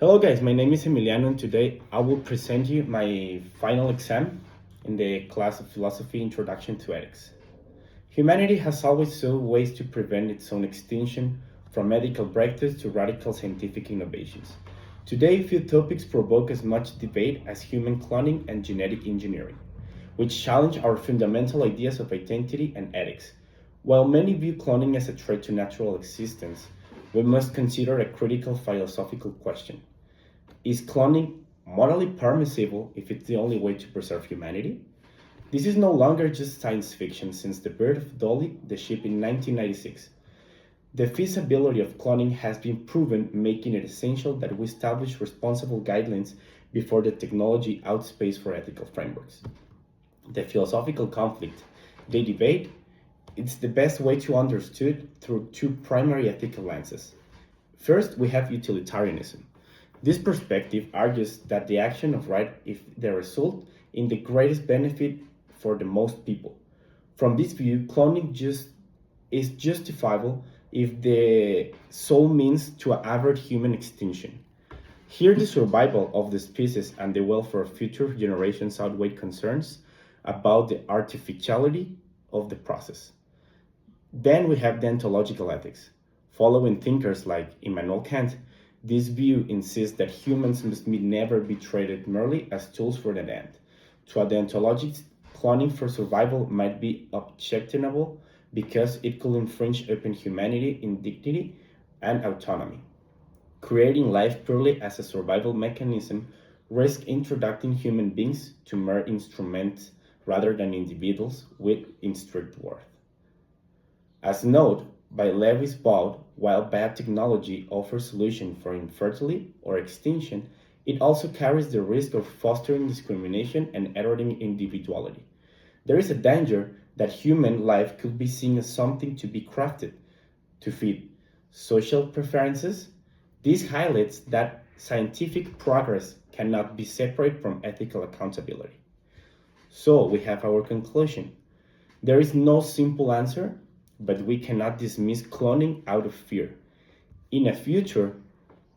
Hello guys, my name is Emiliano and today I will present you my final exam in the class of Philosophy Introduction to Ethics. Humanity has always sought ways to prevent its own extinction, from medical breakthroughs to radical scientific innovations. Today, few topics provoke as much debate as human cloning and genetic engineering, which challenge our fundamental ideas of identity and ethics. While many view cloning as a threat to natural existence, we must consider a critical philosophical question. Is cloning morally permissible if it's the only way to preserve humanity? This is no longer just science fiction since the birth of Dolly the sheep in 1996. The feasibility of cloning has been proven, making it essential that we establish responsible guidelines before the technology outspace for ethical frameworks. The philosophical conflict they debate it's the best way to understood through two primary ethical lenses. First, we have utilitarianism. This perspective argues that the action of right is the result in the greatest benefit for the most people. From this view, cloning just is justifiable if the sole means to avert human extinction. Here, the survival of the species and the welfare of future generations outweigh concerns about the artificiality of the process. Then we have deontological ethics. Following thinkers like Immanuel Kant, this view insists that humans must never be treated merely as tools for that end. To a deontologist, cloning for survival might be objectionable because it could infringe upon humanity in dignity and autonomy. Creating life purely as a survival mechanism risks introducing human beings to mere instruments rather than individuals with intrinsic worth. As noted by Lewis Bowd, while biotechnology offers solutions for infertility or extinction, it also carries the risk of fostering discrimination and eroding individuality. There is a danger that human life could be seen as something to be crafted to fit social preferences. This highlights that scientific progress cannot be separate from ethical accountability. So we have our conclusion. There is no simple answer, but we cannot dismiss cloning out of fear. In a future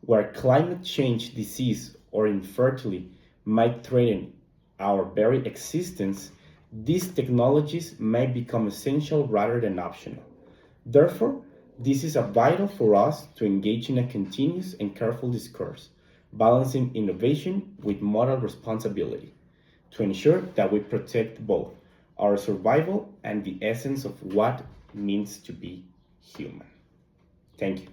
where climate change, disease, or infertility might threaten our very existence, these technologies may become essential rather than optional. Therefore, this is vital for us to engage in a continuous and careful discourse, balancing innovation with moral responsibility, to ensure that we protect both our survival and the essence of what it means to be human. Thank you.